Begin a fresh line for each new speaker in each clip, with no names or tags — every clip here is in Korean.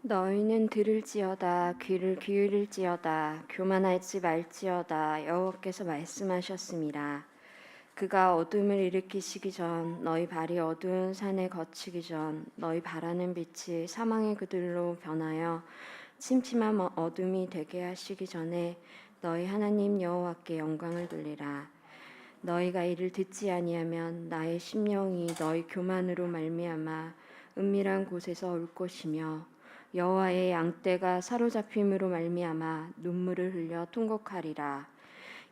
너희는 들을지어다 귀를 기울일지어다 교만하지 말지어다 여호와께서 말씀하셨습니다. 그가 어둠을 일으키시기 전 너희 발이 어두운 산에 거치기 전 너희 바라는 빛이 사망의 그들로 변하여 침침한 어둠이 되게 하시기 전에 너희 하나님 여호와께 영광을 돌리라. 너희가 이를 듣지 아니하면 나의 심령이 너희 교만으로 말미암아 은밀한 곳에서 울 것이며 여호와의 양떼가 사로잡힘으로 말미암아 눈물을 흘려 통곡하리라.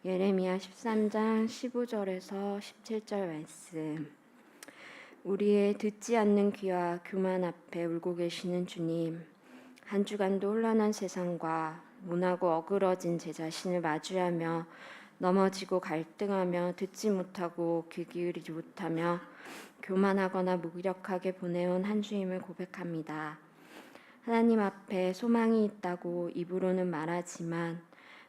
예레미야 13장 15절에서 17절 말씀. 우리의 듣지 않는 귀와 교만 앞에 울고 계시는 주님, 한 주간도 혼란한 세상과 모나고 어그러진 제 자신을 마주하며 넘어지고 갈등하며 듣지 못하고 귀 기울이지 못하며 교만하거나 무기력하게 보내온 한 주임을 고백합니다. 하나님 앞에 소망이 있다고 입으로는 말하지만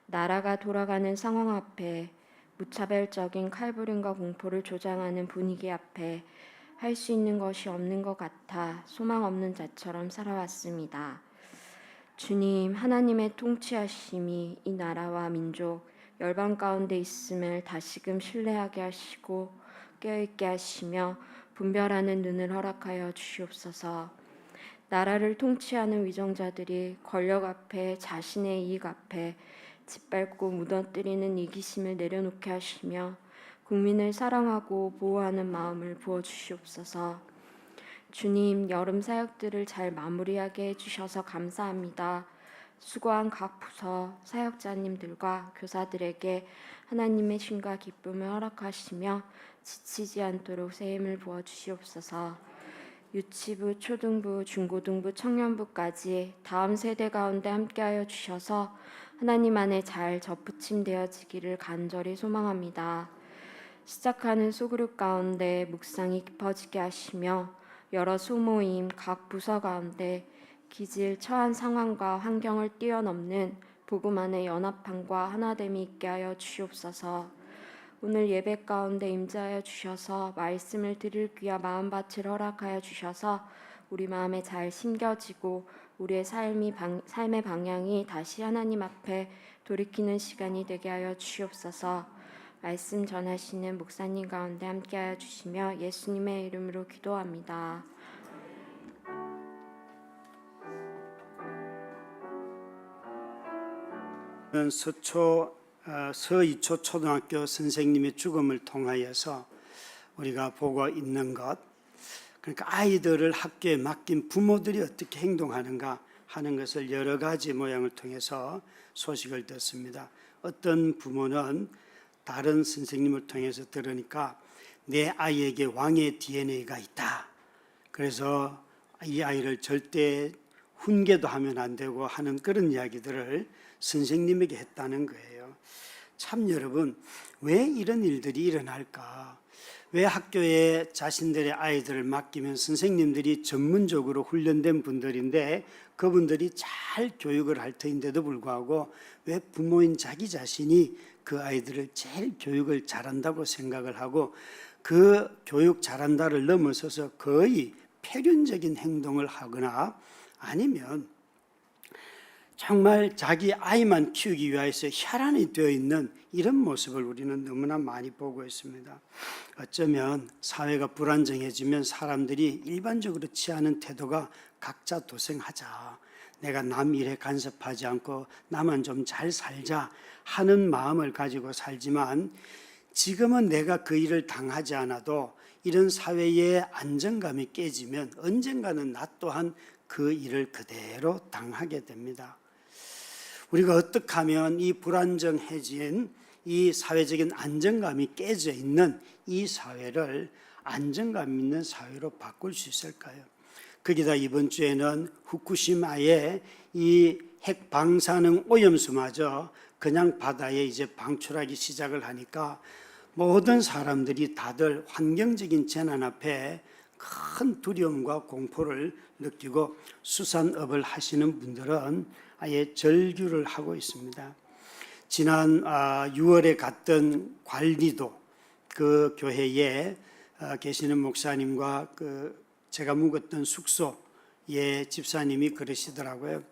나라가 돌아가는 상황 앞에 무차별적인 칼부림과 공포를 조장하는 분위기 앞에 할 수 있는 것이 없는 것 같아 소망 없는 자처럼 살아왔습니다. 주님, 하나님의 통치하심이 이 나라와 민족, 열방 가운데 있음을 다시금 신뢰하게 하시고 깨어있게 하시며 분별하는 눈을 허락하여 주시옵소서. 나라를 통치하는 위정자들이 권력 앞에 자신의 이익 앞에 짓밟고 무너뜨리는 이기심을 내려놓게 하시며 국민을 사랑하고 보호하는 마음을 부어주시옵소서. 주님, 여름 사역들을 잘 마무리하게 해주셔서 감사합니다. 수고한 각 부서 사역자님들과 교사들에게 하나님의 신과 기쁨을 허락하시며 지치지 않도록 새 힘을 부어주시옵소서. 유치부, 초등부, 중고등부, 청년부까지 다음 세대 가운데 함께하여 주셔서 하나님 안에 잘 접붙임되어지기를 간절히 소망합니다. 시작하는 소그룹 가운데 묵상이 깊어지게 하시며 여러 소모임, 각 부서 가운데 기질, 처한 상황과 환경을 뛰어넘는 복음 안의 연합함과 하나됨이 있게 하여 주시옵소서. 오늘 예배 가운데 임재하여 주셔서 말씀을 들을 귀와 마음밭을 허락하여 주셔서 우리 마음에 잘 심겨지고 우리의 삶의 방향이 다시 하나님 앞에 돌이키는 시간이 되게 하여 주시옵소서. 말씀 전하시는 목사님 가운데 함께하여 주시며 예수님의 이름으로 기도합니다.
서이초 초등학교 선생님의 죽음을 통하여서 우리가 보고 있는 것, 그러니까 아이들을 학교에 맡긴 부모들이 어떻게 행동하는가 하는 것을 여러 가지 모양을 통해서 소식을 듣습니다. 어떤 부모는 다른 선생님을 통해서 들으니까 내 아이에게 왕의 DNA가 있다. 그래서 이 아이를 절대 훈계도 하면 안 되고 하는 그런 이야기들을 선생님에게 했다는 거예요. 참 여러분, 왜 이런 일들이 일어날까? 왜 학교에 자신들의 아이들을 맡기면 선생님들이 전문적으로 훈련된 분들인데 그분들이 잘 교육을 할 터인데도 불구하고 왜 부모인 자기 자신이 그 아이들을 제일 교육을 잘한다고 생각을 하고 그 교육 잘한다를 넘어서서 거의 폐륜적인 행동을 하거나 아니면 정말 자기 아이만 키우기 위해서 혈안이 되어 있는 이런 모습을 우리는 너무나 많이 보고 있습니다. 어쩌면 사회가 불안정해지면 사람들이 일반적으로 취하는 태도가 각자 도생하자, 내가 남 일에 간섭하지 않고 나만 좀 잘 살자 하는 마음을 가지고 살지만 지금은 내가 그 일을 당하지 않아도 이런 사회의 안정감이 깨지면 언젠가는 나 또한 그 일을 그대로 당하게 됩니다. 우리가 어떻게 하면 이 불안정해진 이 사회적인 안정감이 깨져 있는 이 사회를 안정감 있는 사회로 바꿀 수 있을까요? 거기다 이번 주에는 후쿠시마의 이 핵 방사능 오염수마저 그냥 바다에 이제 방출하기 시작을 하니까 모든 사람들이 다들 환경적인 재난 앞에 큰 두려움과 공포를 느끼고 수산업을 하시는 분들은 아예 절규를 하고 있습니다. 지난 6월에 갔던 관리도 그 교회에 계시는 목사님과 그 제가 묵었던 숙소 예 집사님이 그러시더라고요.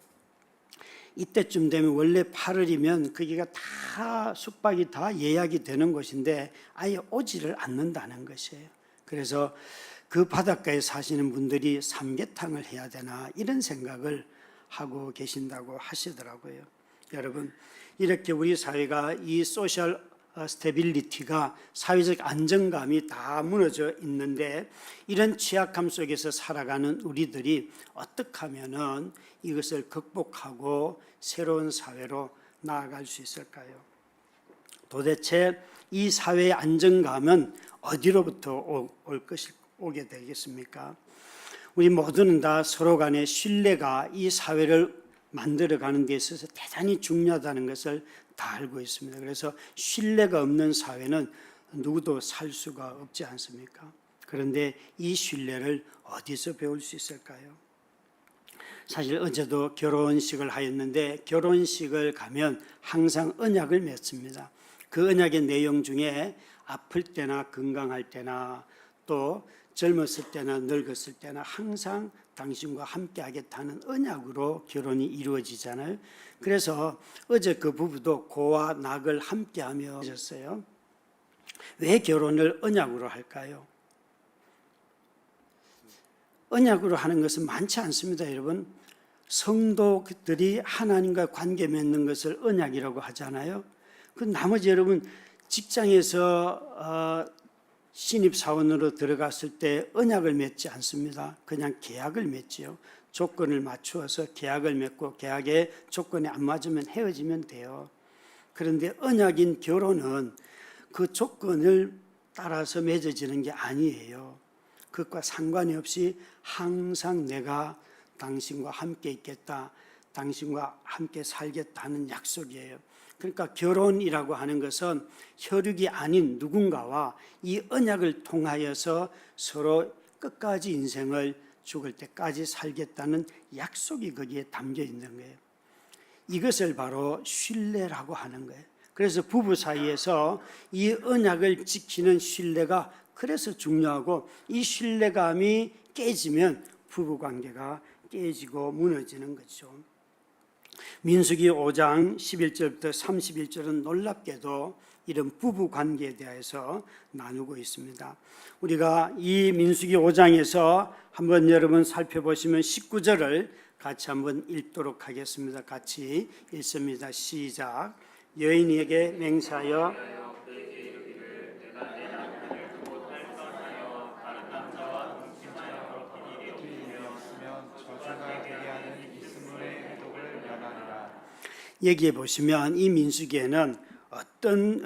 이때쯤 되면 원래 8월이면 거기가 다 숙박이 다 예약이 되는 곳인데 아예 오지를 않는다는 것이에요. 그래서 그 바닷가에 사시는 분들이 삼계탕을 해야 되나 이런 생각을 하고 계신다고 하시더라고요. 여러분, 이렇게 우리 사회가 이 소셜 스테빌리티가 사회적 안정감이 다 무너져 있는데 이런 취약함 속에서 살아가는 우리들이 어떻게 하면은 이것을 극복하고 새로운 사회로 나아갈 수 있을까요? 도대체 이 사회의 안정감은 어디로부터 오게 되겠습니까? 우리 모두는 다 서로 간의 신뢰가 이 사회를 만들어가는 데 있어서 대단히 중요하다는 것을 다 알고 있습니다. 그래서 신뢰가 없는 사회는 누구도 살 수가 없지 않습니까? 그런데 이 신뢰를 어디서 배울 수 있을까요? 사실 어제도 결혼식을 하였는데 결혼식을 가면 항상 언약을 맺습니다. 그 언약의 내용 중에 아플 때나 건강할 때나 또 젊었을 때나 늙었을 때나 항상 당신과 함께 하겠다는 언약으로 결혼이 이루어지잖아요. 그래서 어제 그 부부도 고와 낙을 함께하며 하셨어요. 왜 결혼을 언약으로 할까요? 언약으로 하는 것은 많지 않습니다, 여러분. 성도들이 하나님과 관계 맺는 것을 언약이라고 하잖아요. 그 나머지 여러분 직장에서 신입사원으로 들어갔을 때 언약을 맺지 않습니다. 그냥 계약을 맺지요. 조건을 맞추어서 계약을 맺고 계약의 조건이 안 맞으면 헤어지면 돼요. 그런데 언약인 결혼은 그 조건을 따라서 맺어지는 게 아니에요. 그것과 상관이 없이 항상 내가 당신과 함께 있겠다, 당신과 함께 살겠다 하는 약속이에요. 그러니까 결혼이라고 하는 것은 혈육이 아닌 누군가와 이 언약을 통하여서 서로 끝까지 인생을 죽을 때까지 살겠다는 약속이 거기에 담겨 있는 거예요. 이것을 바로 신뢰라고 하는 거예요. 그래서 부부 사이에서 이 언약을 지키는 신뢰가 그래서 중요하고 이 신뢰감이 깨지면 부부 관계가 깨지고 무너지는 거죠. 민수기 5장 11절부터 31절은 놀랍게도 이런 부부 관계에 대해서 나누고 있습니다. 우리가 이 민수기 5장에서 한번 여러분 살펴보시면 19절을 같이 한번 읽도록 하겠습니다. 같이 읽습니다. 시작. 여인에게 맹세하여 여기에 보시면 이 민수기에는 어떤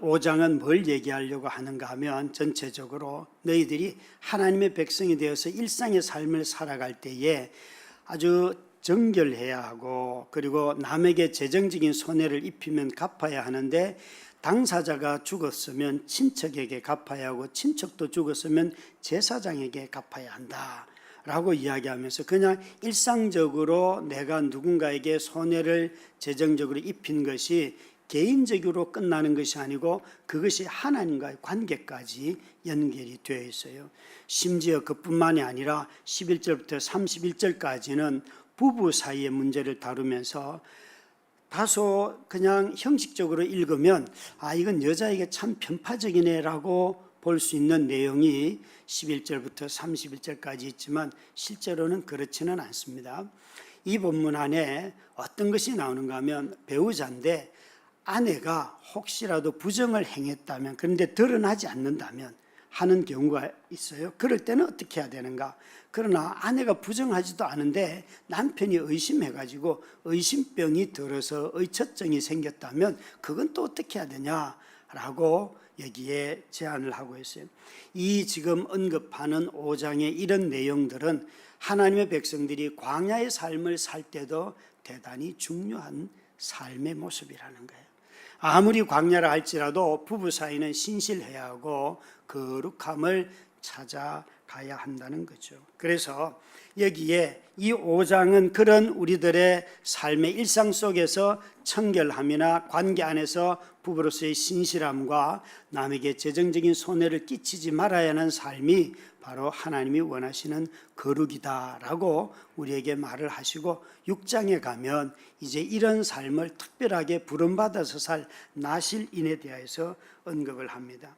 5장은 뭘 얘기하려고 하는가 하면 전체적으로 너희들이 하나님의 백성이 되어서 일상의 삶을 살아갈 때에 아주 정결해야 하고 그리고 남에게 재정적인 손해를 입히면 갚아야 하는데 당사자가 죽었으면 친척에게 갚아야 하고 친척도 죽었으면 제사장에게 갚아야 한다 라고 이야기하면서 그냥 일상적으로 내가 누군가에게 손해를 재정적으로 입힌 것이 개인적으로 끝나는 것이 아니고 그것이 하나님과의 관계까지 연결이 되어 있어요. 심지어 그뿐만이 아니라 11절부터 31절까지는 부부 사이의 문제를 다루면서 다소 그냥 형식적으로 읽으면 아 이건 여자에게 참 편파적이네라고 볼 수 있는 내용이 11절부터 31절까지 있지만 실제로는 그렇지는 않습니다. 이 본문 안에 어떤 것이 나오는가 하면 배우자인데 아내가 혹시라도 부정을 행했다면 그런데 드러나지 않는다면 하는 경우가 있어요. 그럴 때는 어떻게 해야 되는가? 그러나 아내가 부정하지도 않은데 남편이 의심해가지고 의심병이 들어서 의처증이 생겼다면 그건 또 어떻게 해야 되냐라고 여기에 제안을 하고 있어요. 이 지금 언급하는 5장의 이런 내용들은 하나님의 백성들이 광야의 삶을 살 때도 대단히 중요한 삶의 모습이라는 거예요. 아무리 광야라 할지라도 부부 사이는 신실해야 하고 거룩함을 찾아가야 한다는 거죠. 그래서 여기에 이 5장은 그런 우리들의 삶의 일상 속에서 청결함이나 관계 안에서 부부로서의 신실함과 남에게 재정적인 손해를 끼치지 말아야 하는 삶이 바로 하나님이 원하시는 거룩이다라고 우리에게 말을 하시고 6장에 가면 이제 이런 삶을 특별하게 부름받아서 살 나실인에 대해서 언급을 합니다.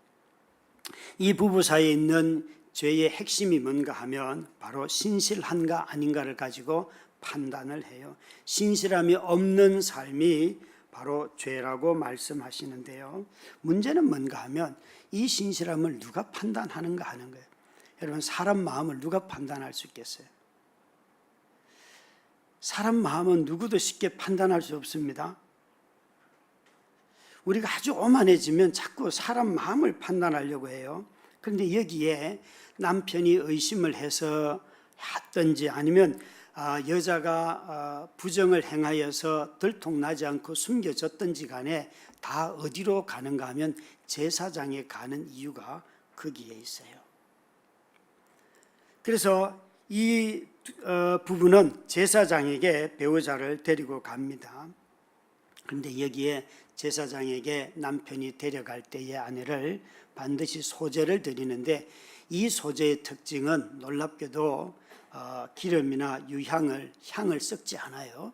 이 부부 사이에 있는 죄의 핵심이 뭔가 하면 바로 신실한가 아닌가를 가지고 판단을 해요. 신실함이 없는 삶이 바로 죄라고 말씀하시는데요. 문제는 뭔가 하면 이 신실함을 누가 판단하는가 하는 거예요. 여러분, 사람 마음을 누가 판단할 수 있겠어요? 사람 마음은 누구도 쉽게 판단할 수 없습니다. 우리가 아주 오만해지면 자꾸 사람 마음을 판단하려고 해요. 그런데 여기에 남편이 의심을 해서 했든지 아니면 여자가 부정을 행하여서 들통나지 않고 숨겨졌든지 간에 다 어디로 가는가 하면 제사장에 가는 이유가 거기에 있어요. 그래서 이 부부는 제사장에게 배우자를 데리고 갑니다. 그런데 여기에 제사장에게 남편이 데려갈 때의 아내를 반드시 소제를 드리는데 이 소제의 특징은 놀랍게도 기름이나 향을 섞지 않아요.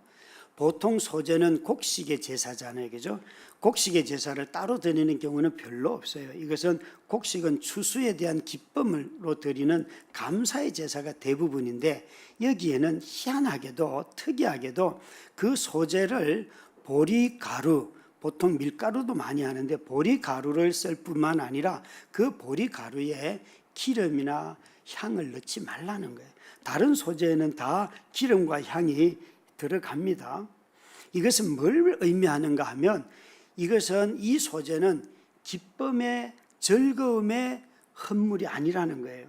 보통 소제는 곡식의 제사잖아요, 그죠? 곡식의 제사를 따로 드리는 경우는 별로 없어요. 이것은 곡식은 추수에 대한 기쁨으로 드리는 감사의 제사가 대부분인데 여기에는 희한하게도 특이하게도 그 소제를 보리가루, 보통 밀가루도 많이 하는데 보리가루를 쓸 뿐만 아니라 그 보리가루에 기름이나 향을 넣지 말라는 거예요. 다른 소재에는 다 기름과 향이 들어갑니다. 이것은 뭘 의미하는가 하면 이것은 이 소재는 기쁨의 즐거움의 헌물이 아니라는 거예요.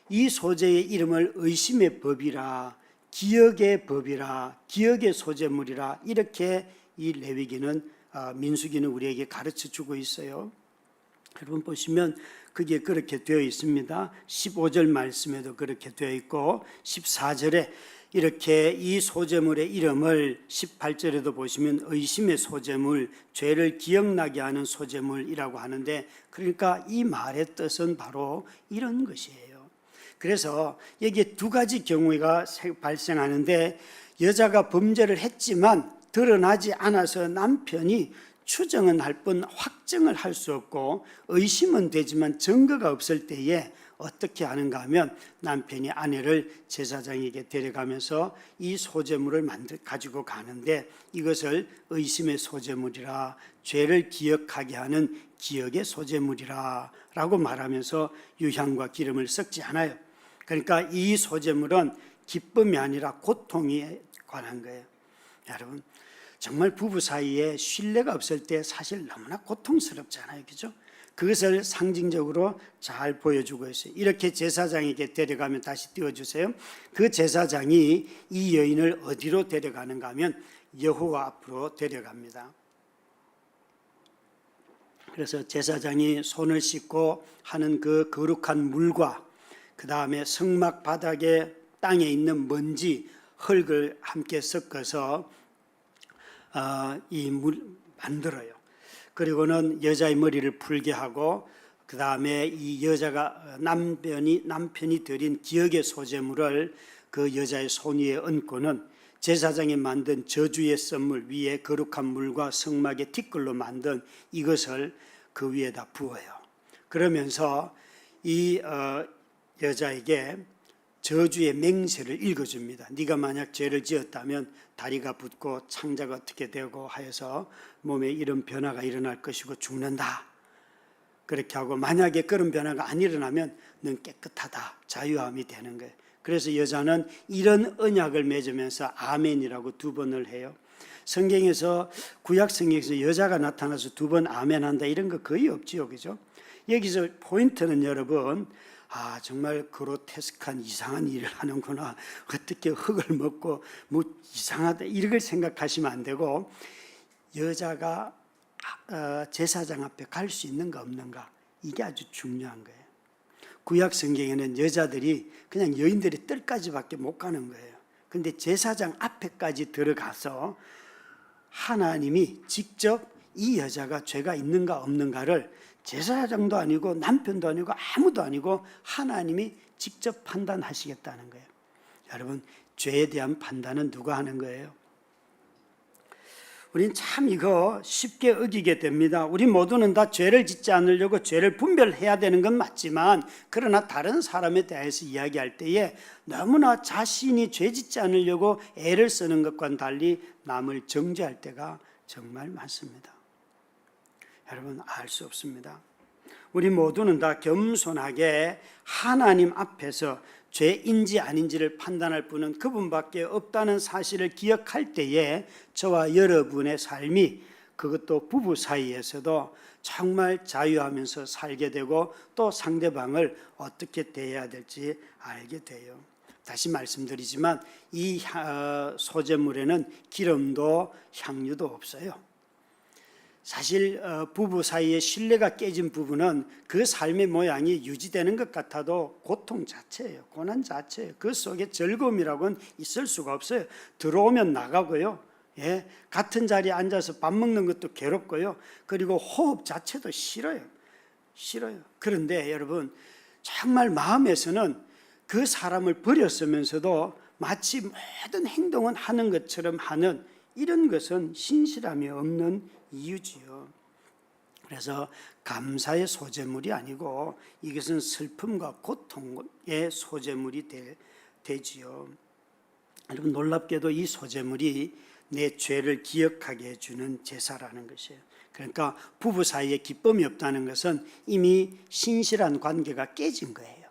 이 소재의 이름을 의심의 법이라 기억의 법이라 기억의 소재물이라 이렇게 이 레위기는 민수기는 우리에게 가르쳐 주고 있어요. 여러분 보시면 그게 그렇게 되어 있습니다. 15절 말씀에도 그렇게 되어 있고 14절에 이렇게 이 소재물의 이름을 18절에도 보시면 의심의 소재물, 죄를 기억나게 하는 소재물이라고 하는데 그러니까 이 말의 뜻은 바로 이런 것이에요. 그래서 여기에 두 가지 경우가 발생하는데 여자가 범죄를 했지만 드러나지 않아서 남편이 추정은 할 뿐 확정을 할 수 없고 의심은 되지만 증거가 없을 때에 어떻게 하는가 하면 남편이 아내를 제사장에게 데려가면서 이 소재물을 가지고 가는데 이것을 의심의 소재물이라 죄를 기억하게 하는 기억의 소재물이라 라고 말하면서 유향과 기름을 섞지 않아요. 그러니까 이 소재물은 기쁨이 아니라 고통에 관한 거예요. 여러분 정말 부부 사이에 신뢰가 없을 때 사실 너무나 고통스럽잖아요. 그죠? 그것을 상징적으로 잘 보여주고 있어요. 이렇게 제사장에게 데려가면 다시 띄워주세요. 그 제사장이 이 여인을 어디로 데려가는가 하면 여호와 앞으로 데려갑니다. 그래서 제사장이 손을 씻고 하는 그 거룩한 물과 그 다음에 성막 바닥에 땅에 있는 먼지, 흙을 함께 섞어서 이 물 만들어요. 그리고는 여자의 머리를 풀게 하고 그 다음에 이 여자가 남편이 드린 기억의 소재물을 그 여자의 손 위에 얹고는 제사장이 만든 저주의 선물 위에 거룩한 물과 성막의 티끌로 만든 이것을 그 위에다 부어요. 그러면서 이 여자에게 저주의 맹세를 읽어줍니다. 네가 만약 죄를 지었다면 다리가 붓고 창자가 어떻게 되고 하여서 몸에 이런 변화가 일어날 것이고 죽는다. 그렇게 하고 만약에 그런 변화가 안 일어나면 넌 깨끗하다. 자유함이 되는 거예요. 그래서 여자는 이런 언약을 맺으면서 아멘이라고 2번을 해요. 성경에서 구약 성경에서 여자가 나타나서 2번 아멘한다 이런 거 거의 없지요. 그죠? 여기서 포인트는 여러분 정말 그로테스크한 이상한 일을 하는구나. 어떻게 흙을 먹고 뭐 이상하다 이걸 생각하시면 안 되고 여자가 제사장 앞에 갈 수 있는가 없는가 이게 아주 중요한 거예요. 구약 성경에는 여자들이 그냥 여인들의 뜰까지밖에 못 가는 거예요. 그런데 제사장 앞에까지 들어가서 하나님이 직접 이 여자가 죄가 있는가 없는가를 제사장도 아니고 남편도 아니고 아무도 아니고 하나님이 직접 판단하시겠다는 거예요. 여러분, 죄에 대한 판단은 누가 하는 거예요? 우린 참 이거 쉽게 어기게 됩니다. 우리 모두는 다 죄를 짓지 않으려고 죄를 분별해야 되는 건 맞지만, 그러나 다른 사람에 대해서 이야기할 때에 너무나 자신이 죄 짓지 않으려고 애를 쓰는 것과는 달리 남을 정죄할 때가 정말 많습니다. 여러분, 알 수 없습니다. 우리 모두는 다 겸손하게 하나님 앞에서 죄인지 아닌지를 판단할 분은 그분밖에 없다는 사실을 기억할 때에 저와 여러분의 삶이, 그것도 부부 사이에서도 정말 자유하면서 살게 되고 또 상대방을 어떻게 대해야 될지 알게 돼요. 다시 말씀드리지만 이 소재물에는 기름도 향유도 없어요. 사실 부부 사이의 신뢰가 깨진 부부는 그 삶의 모양이 유지되는 것 같아도 고통 자체예요. 고난 자체예요. 그 속에 즐거움이라고는 있을 수가 없어요. 들어오면 나가고요. 예, 같은 자리에 앉아서 밥 먹는 것도 괴롭고요. 그리고 호흡 자체도 싫어요. 그런데 여러분, 정말 마음에서는 그 사람을 버렸으면서도 마치 모든 행동은 하는 것처럼 하는 이런 것은 신실함이 없는 이유지요. 그래서 감사의 소재물이 아니고 이것은 슬픔과 고통의 소재물이 되지요. 여러분, 놀랍게도 이 소재물이 내 죄를 기억하게 해주는 제사라는 것이에요. 그러니까 부부 사이에 기쁨이 없다는 것은 이미 신실한 관계가 깨진 거예요.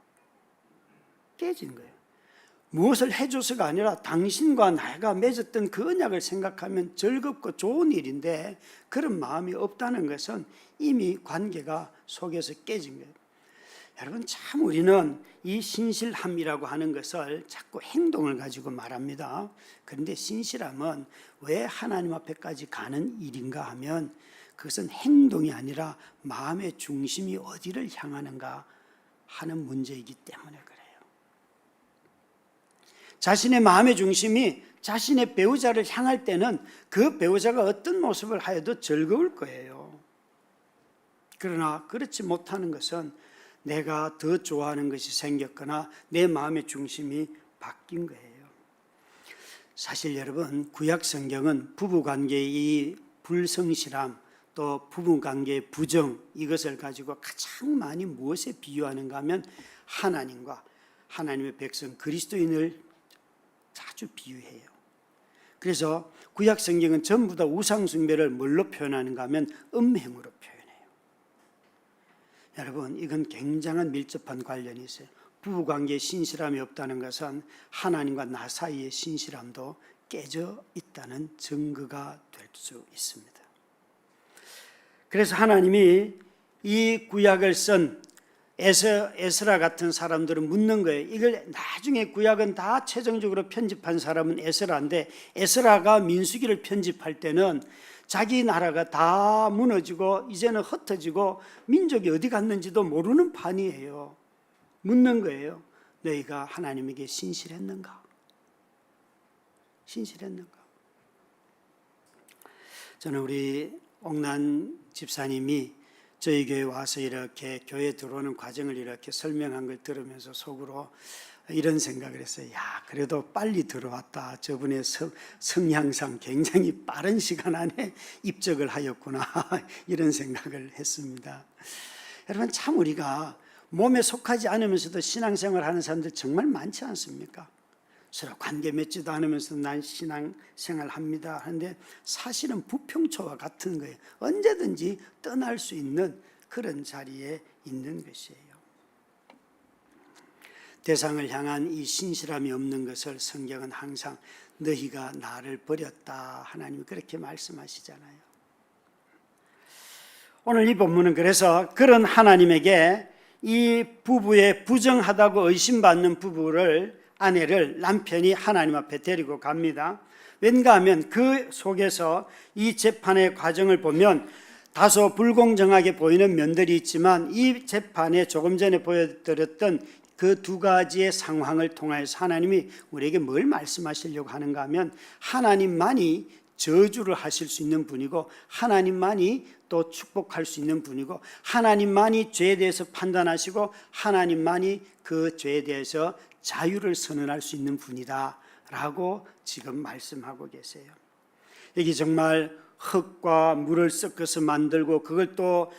무엇을 해줘서가 아니라 당신과 내가 맺었던 그 언약을 생각하면 즐겁고 좋은 일인데, 그런 마음이 없다는 것은 이미 관계가 속에서 깨진 거예요. 여러분, 참 우리는 이 신실함이라고 하는 것을 자꾸 행동을 가지고 말합니다. 그런데 신실함은 왜 하나님 앞에까지 가는 일인가 하면, 그것은 행동이 아니라 마음의 중심이 어디를 향하는가 하는 문제이기 때문에 그래요. 자신의 마음의 중심이 자신의 배우자를 향할 때는 그 배우자가 어떤 모습을 하여도 즐거울 거예요. 그러나 그렇지 못하는 것은 내가 더 좋아하는 것이 생겼거나 내 마음의 중심이 바뀐 거예요. 사실 여러분, 구약 성경은 부부관계의 이 불성실함, 또 부부관계의 부정, 이것을 가지고 가장 많이 무엇에 비유하는가 하면 하나님과 하나님의 백성 그리스도인을 자주 비유해요. 그래서 구약 성경은 전부 다 우상 숭배를 뭘로 표현하는가 하면 음행으로 표현해요. 여러분, 이건 굉장한 밀접한 관련이 있어요. 부부관계에 신실함이 없다는 것은 하나님과 나 사이의 신실함도 깨져 있다는 증거가 될 수 있습니다. 그래서 하나님이 이 구약을 쓴 에스라 같은 사람들은 묻는 거예요. 이걸 나중에 구약은 다 최종적으로 편집한 사람은 에스라인데, 에스라가 민수기를 편집할 때는 자기 나라가 다 무너지고 이제는 흩어지고 민족이 어디 갔는지도 모르는 판이에요. 묻는 거예요. 너희가 하나님에게 신실했는가? 저는 우리 옥난 집사님이 저희 교회 와서 이렇게 교회 들어오는 과정을 이렇게 설명한 걸 들으면서 속으로 이런 생각을 했어요. 야, 그래도 빨리 들어왔다. 저분의 성향상 굉장히 빠른 시간 안에 입적을 하였구나. 이런 생각을 했습니다. 여러분, 참 우리가 몸에 속하지 않으면서도 신앙생활 하는 사람들 정말 많지 않습니까? 서로 관계 맺지도 않으면서 난 신앙생활 합니다 하는데 사실은 부평초와 같은 거예요. 언제든지 떠날 수 있는 그런 자리에 있는 것이에요. 대상을 향한 이 신실함이 없는 것을 성경은 항상 너희가 나를 버렸다, 하나님이 그렇게 말씀하시잖아요. 오늘 이 본문은 그래서 그런 하나님에게 이 부부의 부정하다고 의심받는 아내를 남편이 하나님 앞에 데리고 갑니다. 왠가 하면 그 속에서 이 재판의 과정을 보면 다소 불공정하게 보이는 면들이 있지만 이 재판에 조금 전에 보여드렸던 그 두 가지의 상황을 통해서 하나님이 우리에게 뭘 말씀하시려고 하는가 하면 하나님만이 저주를 하실 수 있는 분이고 하나님만이 또 축복할 수 있는 분이고 하나님만이 죄에 대해서 판단하시고 하나님만이 그 죄에 대해서 자유를 선언할 수 있는 분이다 라고 지금 말씀하고 계세요. 여기 정말 흙과 물을 섞어서 만들고 그걸 또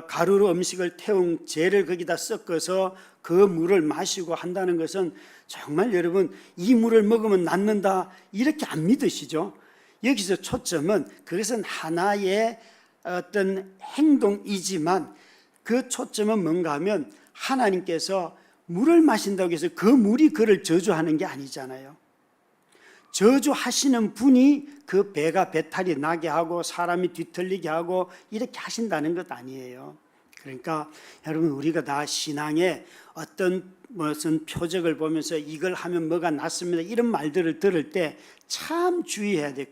가루로 음식을 태운 재를 거기다 섞어서 그 물을 마시고 한다는 것은 정말 여러분 이 물을 먹으면 낫는다 이렇게 안 믿으시죠? 여기서 초점은 그것은 하나의 어떤 행동이지만 그 초점은 뭔가 하면 하나님께서 물을 마신다고 해서 그 물이 그를 저주하는 게 아니잖아요. 저주하시는 분이 그 배가 배탈이 나게 하고 사람이 뒤틀리게 하고 이렇게 하신다는 것 아니에요. 그러니까 여러분 우리가 다 신앙에 어떤 무슨 표적을 보면서 이걸 하면 뭐가 낫습니다 이런 말들을 들을 때 참 주의해야 돼.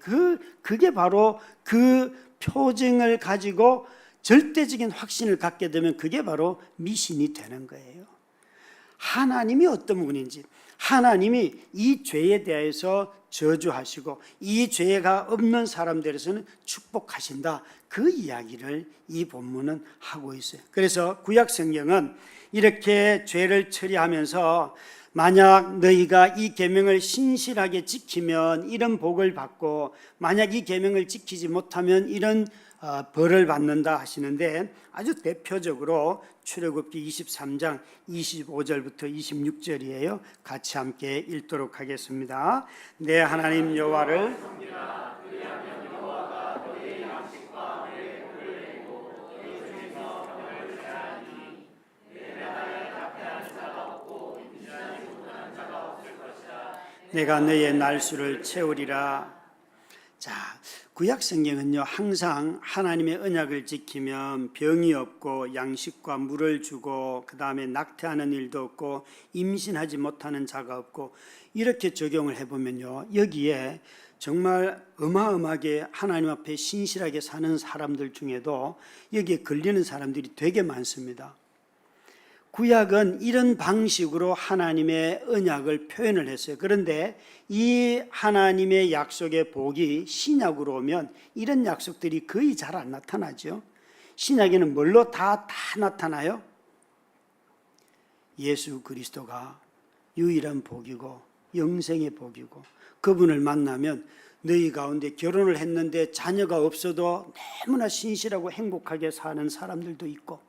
그게 바로 그 표징을 가지고 절대적인 확신을 갖게 되면 그게 바로 미신이 되는 거예요. 하나님이 어떤 분인지, 하나님이 이 죄에 대해서 저주하시고 이 죄가 없는 사람들에서는 축복하신다. 그 이야기를 이 본문은 하고 있어요. 그래서 구약 성경은 이렇게 죄를 처리하면서 만약 너희가 이 계명을 신실하게 지키면 이런 복을 받고 만약 이 계명을 지키지 못하면 이런 벌을 받는다 하시는데 아주 대표적으로 출애굽기 23장 25절부터 26절이에요. 같이 함께 읽도록 하겠습니다. 내 하나님 여호와를 내가 너의 날수를 채우리라. 자, 구약 성경은요 항상 하나님의 언약을 지키면 병이 없고 양식과 물을 주고 그 다음에 낙태하는 일도 없고 임신하지 못하는 자가 없고 이렇게 적용을 해보면요 여기에 정말 어마어마하게 하나님 앞에 신실하게 사는 사람들 중에도 여기에 걸리는 사람들이 되게 많습니다. 구약은 이런 방식으로 하나님의 언약을 표현을 했어요. 그런데 이 하나님의 약속의 복이 신약으로 오면 이런 약속들이 거의 잘 안 나타나죠. 신약에는 뭘로 다 나타나요? 예수 그리스도가 유일한 복이고 영생의 복이고 그분을 만나면 너희 가운데 결혼을 했는데 자녀가 없어도 너무나 신실하고 행복하게 사는 사람들도 있고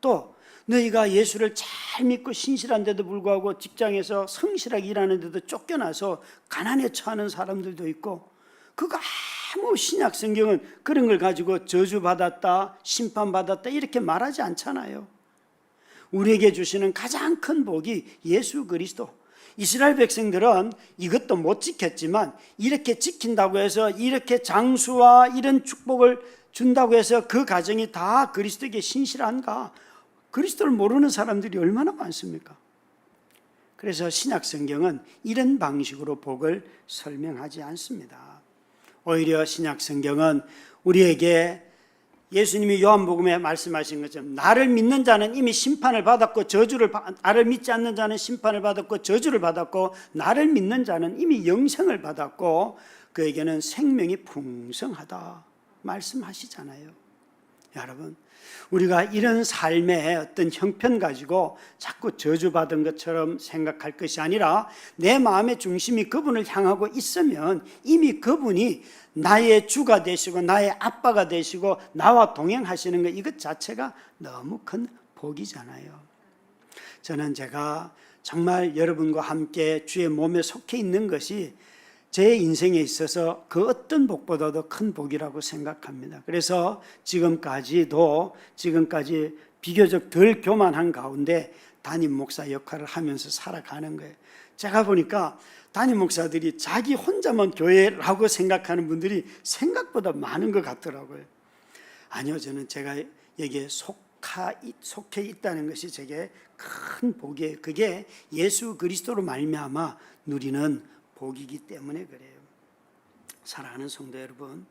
또 너희가 예수를 잘 믿고 신실한데도 불구하고 직장에서 성실하게 일하는데도 쫓겨나서 가난에 처하는 사람들도 있고 그거 아무 신약 성경은 그런 걸 가지고 저주받았다 심판받았다 이렇게 말하지 않잖아요. 우리에게 주시는 가장 큰 복이 예수 그리스도. 이스라엘 백성들은 이것도 못 지켰지만 이렇게 지킨다고 해서 이렇게 장수와 이런 축복을 준다고 해서 그 가정이 다 그리스도에게 신실한가? 그리스도를 모르는 사람들이 얼마나 많습니까? 그래서 신약 성경은 이런 방식으로 복을 설명하지 않습니다. 오히려 신약 성경은 우리에게 예수님이 요한복음에 말씀하신 것처럼 나를 믿는 자는 이미 심판을 받았고 나를 믿지 않는 자는 심판을 받았고 저주를 받았고 나를 믿는 자는 이미 영생을 받았고 그에게는 생명이 풍성하다 말씀하시잖아요. 여러분 우리가 이런 삶의 어떤 형편 가지고 자꾸 저주받은 것처럼 생각할 것이 아니라 내 마음의 중심이 그분을 향하고 있으면 이미 그분이 나의 주가 되시고 나의 아빠가 되시고 나와 동행하시는 것 이것 자체가 너무 큰 복이잖아요. 저는 제가 정말 여러분과 함께 주의 몸에 속해 있는 것이 제 인생에 있어서 그 어떤 복보다도 큰 복이라고 생각합니다. 그래서 지금까지 비교적 덜 교만한 가운데 담임 목사 역할을 하면서 살아가는 거예요. 제가 보니까 담임 목사들이 자기 혼자만 교회라고 생각하는 분들이 생각보다 많은 것 같더라고요. 아니요, 저는 제가 여기에 속해 있다는 것이 제게 큰 복이에요. 그게 예수 그리스도로 말미암아 누리는 복이기 때문에 그래요. 사랑하는 성도 여러분,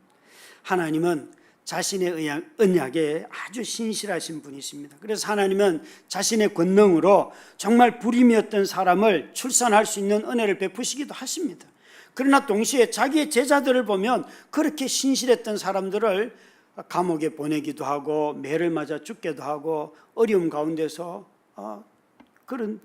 하나님은 자신의 언약에 아주 신실하신 분이십니다. 그래서 하나님은 자신의 권능으로 정말 불임이었던 사람을 출산할 수 있는 은혜를 베푸시기도 하십니다. 그러나 동시에 자기의 제자들을 보면 그렇게 신실했던 사람들을 감옥에 보내기도 하고 매를 맞아 죽게도 하고 어려움 가운데서 그런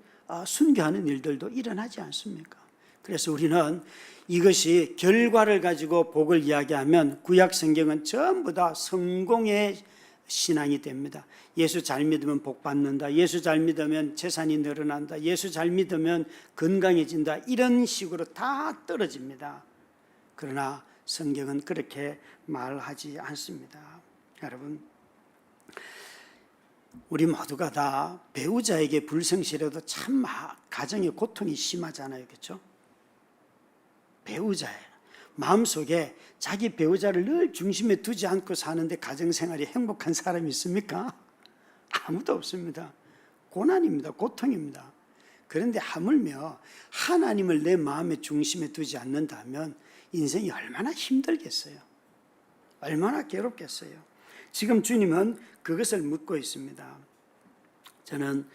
순교하는 일들도 일어나지 않습니까? 그래서 우리는 이것이 결과를 가지고 복을 이야기하면 구약 성경은 전부 다 성공의 신앙이 됩니다. 예수 잘 믿으면 복 받는다. 예수 잘 믿으면 재산이 늘어난다. 예수 잘 믿으면 건강해진다. 이런 식으로 다 떨어집니다. 그러나 성경은 그렇게 말하지 않습니다. 여러분, 우리 모두가 다 배우자에게 불성실해도 참 가정의 고통이 심하잖아요. 그렇죠? 배우자예요. 마음속에 자기 배우자를 늘 중심에 두지 않고 사는데 가정생활이 행복한 사람이 있습니까? 아무도 없습니다. 고난입니다. 고통입니다. 그런데 하물며 하나님을 내 마음의 중심에 두지 않는다면 인생이 얼마나 힘들겠어요. 얼마나 괴롭겠어요. 지금 주님은 그것을 묻고 있습니다. 저는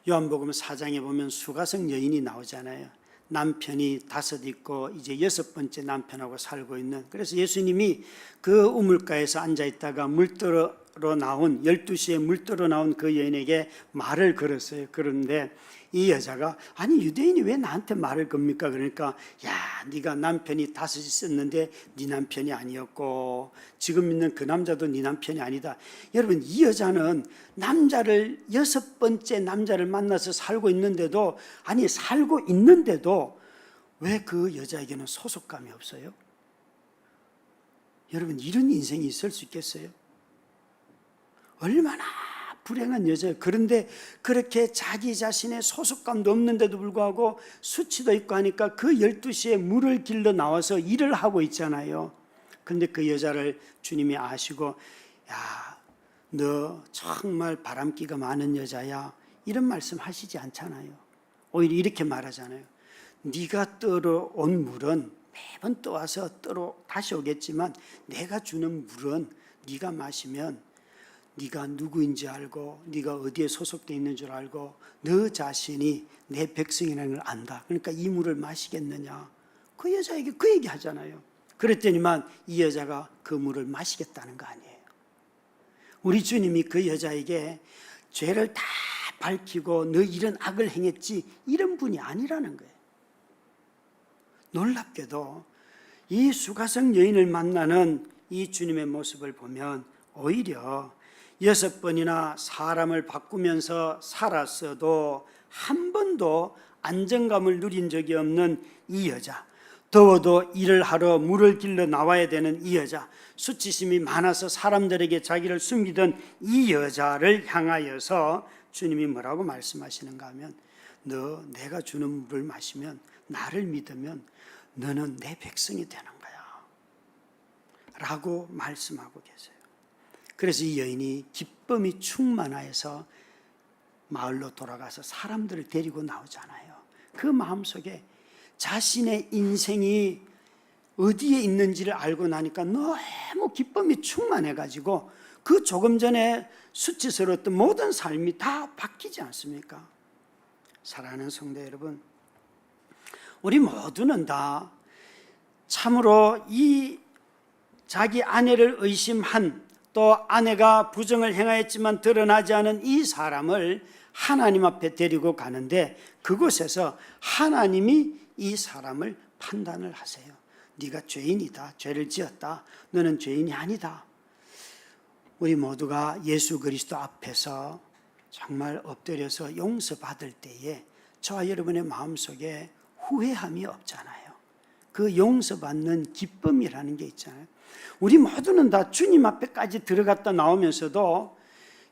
요한복음 4장에 보면 수가성 여인이 나오잖아요. 남편이 5 있고 이제 6번째 남편하고 살고 있는, 그래서 예수님이 그 우물가에서 앉아있다가 물들어 나온 12시에 물들어 나온 그 여인에게 말을 걸었어요. 그런데 이 여자가 아니 유대인이 왜 나한테 말을 겁니까? 그러니까 야 네가 남편이 5 있었는데 네 남편이 아니었고 지금 있는 그 남자도 네 남편이 아니다. 여러분, 이 여자는 남자를 6번째 남자를 만나서 살고 있는데도 왜 그 여자에게는 소속감이 없어요? 여러분, 이런 인생이 있을 수 있겠어요? 얼마나 불행한 여자예요. 그런데 그렇게 자기 자신의 소속감도 없는데도 불구하고 수치도 있고 하니까 그 12시에 물을 길러 나와서 일을 하고 있잖아요. 그런데 그 여자를 주님이 아시고 야, 너 정말 바람기가 많은 여자야, 이런 말씀 하시지 않잖아요. 오히려 이렇게 말하잖아요. 네가 떠온 물은 매번 떠와서 떠러 다시 오겠지만 내가 주는 물은 네가 마시면 네가 누구인지 알고 네가 어디에 소속되어 있는 줄 알고 너 자신이 내 백성이라는 걸 안다. 그러니까 이 물을 마시겠느냐. 그 여자에게 그 얘기 하잖아요. 그랬더니만 이 여자가 그 물을 마시겠다는 거 아니에요. 우리 주님이 그 여자에게 죄를 다 밝히고 너 이런 악을 행했지 이런 분이 아니라는 거예요. 놀랍게도 이 수가성 여인을 만나는 이 주님의 모습을 보면 오히려 6번이나 사람을 바꾸면서 살았어도 한 번도 안정감을 누린 적이 없는 이 여자, 더워도 일을 하러 물을 길러 나와야 되는 이 여자, 수치심이 많아서 사람들에게 자기를 숨기던 이 여자를 향하여서 주님이 뭐라고 말씀하시는가 하면 너 내가 주는 물을 마시면 나를 믿으면 너는 내 백성이 되는 거야 라고 말씀하고 계세요. 그래서 이 여인이 기쁨이 충만하여서 마을로 돌아가서 사람들을 데리고 나오잖아요. 그 마음속에 자신의 인생이 어디에 있는지를 알고 나니까 너무 기쁨이 충만해가지고 그 조금 전에 수치스러웠던 모든 삶이 다 바뀌지 않습니까? 사랑하는 성도 여러분, 우리 모두는 다 참으로 이 자기 아내를 의심한, 또 아내가 부정을 행하였지만 드러나지 않은 이 사람을 하나님 앞에 데리고 가는데 그곳에서 하나님이 이 사람을 판단을 하세요. 네가 죄인이다. 죄를 지었다. 너는 죄인이 아니다. 우리 모두가 예수 그리스도 앞에서 정말 엎드려서 용서받을 때에 저와 여러분의 마음속에 후회함이 없잖아요. 그 용서받는 기쁨이라는 게 있잖아요. 우리 모두는 다 주님 앞에까지 들어갔다 나오면서도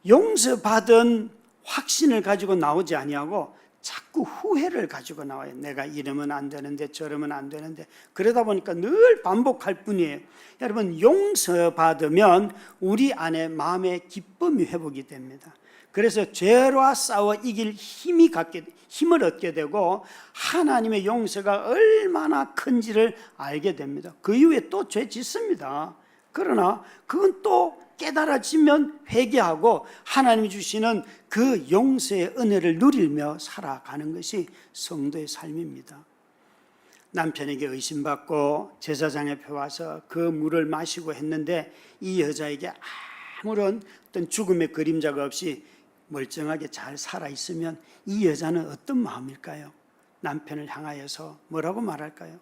용서받은 확신을 가지고 나오지 아니하고 자꾸 후회를 가지고 나와요. 내가 이러면 안 되는데 저러면 안 되는데, 그러다 보니까 늘 반복할 뿐이에요. 여러분, 용서받으면 우리 안에 마음의 기쁨이 회복이 됩니다. 그래서 죄와 싸워 이길 힘을 얻게 되고 하나님의 용서가 얼마나 큰지를 알게 됩니다. 그 이후에 또 죄 짓습니다. 그러나 그건 또 깨달아지면 회개하고 하나님이 주시는 그 용서의 은혜를 누리며 살아가는 것이 성도의 삶입니다. 남편에게 의심받고 제사장 앞에 와서 그 물을 마시고 했는데 이 여자에게 아무런 어떤 죽음의 그림자가 없이 멀쩡하게 잘 살아있으면 이 여자는 어떤 마음일까요? 남편을 향하여서 뭐라고 말할까요?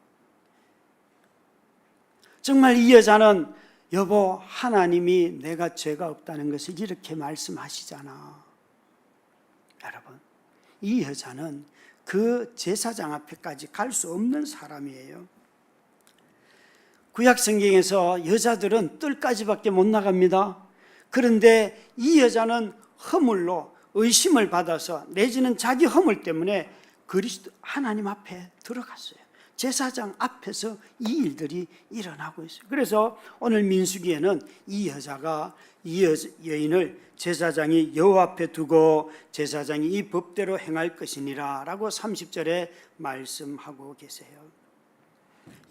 정말 이 여자는 여보, 하나님이 내가 죄가 없다는 것을 이렇게 말씀하시잖아. 여러분, 이 여자는 그 제사장 앞에까지 갈 수 없는 사람이에요. 구약 성경에서 여자들은 뜰까지밖에 못 나갑니다. 그런데 이 여자는 허물로 의심을 받아서 내지는 자기 허물 때문에 그리스도 하나님 앞에 들어갔어요. 제사장 앞에서 이 일들이 일어나고 있어요. 그래서 오늘 민수기에는 이 여자가 이 여인을 제사장이 여호와 앞에 두고 제사장이 이 법대로 행할 것이니라 라고 30절에 말씀하고 계세요.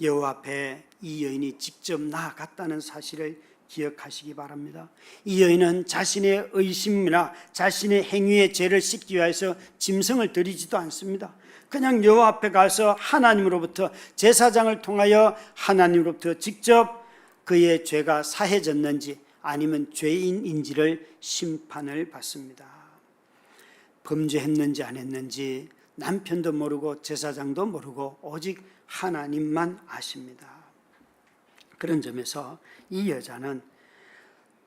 여호와 앞에 이 여인이 직접 나아갔다는 사실을 기억하시기 바랍니다. 이 여인은 자신의 의심이나 자신의 행위의 죄를 씻기 위해서 짐승을 드리지도 않습니다. 그냥 여호와 앞에 가서 하나님으로부터 제사장을 통하여 하나님으로부터 직접 그의 죄가 사해졌는지 아니면 죄인인지를 심판을 받습니다. 범죄했는지 안 했는지 남편도 모르고 제사장도 모르고 오직 하나님만 아십니다. 그런 점에서 이 여자는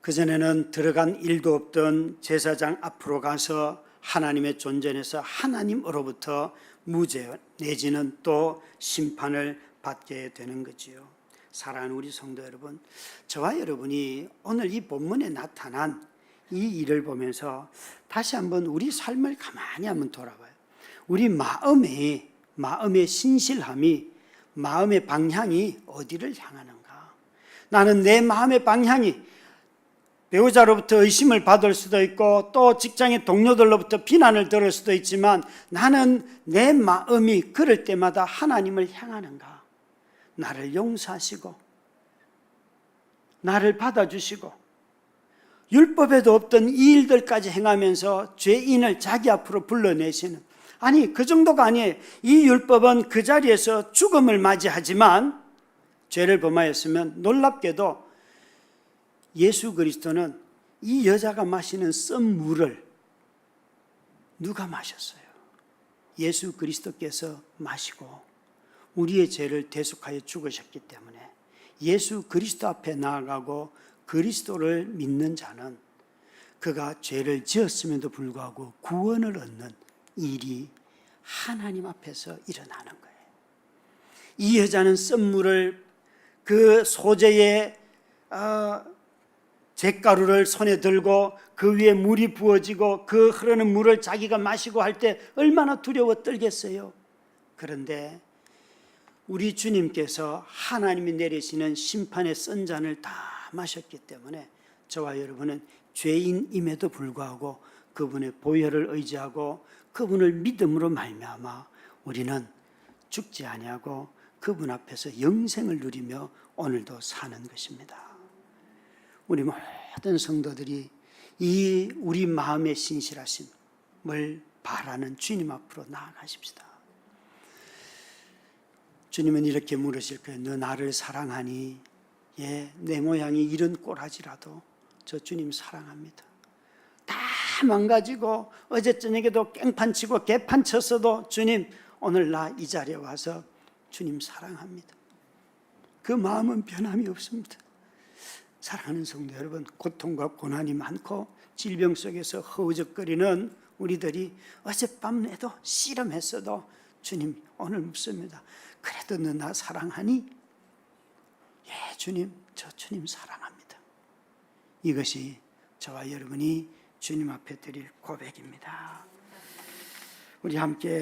그전에는 들어간 일도 없던 제사장 앞으로 가서 하나님의 존전에서 하나님으로부터 무죄 내지는 또 심판을 받게 되는 거지요. 사랑하는 우리 성도 여러분, 저와 여러분이 오늘 이 본문에 나타난 이 일을 보면서 다시 한번 우리 삶을 가만히 한번 돌아봐요. 우리 마음의 신실함이, 마음의 방향이 어디를 향하는가? 나는 내 마음의 방향이 배우자로부터 의심을 받을 수도 있고 또 직장의 동료들로부터 비난을 들을 수도 있지만 나는 내 마음이 그럴 때마다 하나님을 향하는가? 나를 용서하시고 나를 받아주시고 율법에도 없던 이 일들까지 행하면서 죄인을 자기 앞으로 불러내시는, 아니 그 정도가 아니에요. 이 율법은 그 자리에서 죽음을 맞이하지만 죄를 범하였으면 놀랍게도 예수 그리스도는 이 여자가 마시는 쓴 물을 누가 마셨어요? 예수 그리스도께서 마시고 우리의 죄를 대속하여 죽으셨기 때문에 예수 그리스도 앞에 나아가고 그리스도를 믿는 자는 그가 죄를 지었음에도 불구하고 구원을 얻는 일이 하나님 앞에서 일어나는 거예요. 이 여자는 쓴 물을 그 소재의 잿가루를 손에 들고 그 위에 물이 부어지고 그 흐르는 물을 자기가 마시고 할 때 얼마나 두려워 떨겠어요. 그런데 우리 주님께서 하나님이 내리시는 심판의 쓴 잔을 다 마셨기 때문에 저와 여러분은 죄인임에도 불구하고 그분의 보혈을 의지하고 그분을 믿음으로 말미암아 우리는 죽지 아니하고 그분 앞에서 영생을 누리며 오늘도 사는 것입니다. 우리 모든 성도들이 이 우리 마음의 신실하심을 바라는 주님 앞으로 나아가십시다. 주님은 이렇게 물으실 거예요. 너 나를 사랑하니? 예, 내 모양이 이런 꼴하지라도 저 주님 사랑합니다. 다 망가지고 어제 저녁에도 깽판 치고 개판 쳤어도 주님 오늘 나 이 자리에 와서 주님 사랑합니다. 그 마음은 변함이 없습니다. 사랑하는 성도 여러분, 고통과 고난이 많고 질병 속에서 허우적거리는 우리들이 어젯밤에도 씨름했어도 주님 오늘 묻습니다. 그래도 너 나 사랑하니? 예, 주님, 저 주님 사랑합니다. 이것이 저와 여러분이 주님 앞에 드릴 고백입니다. 우리 함께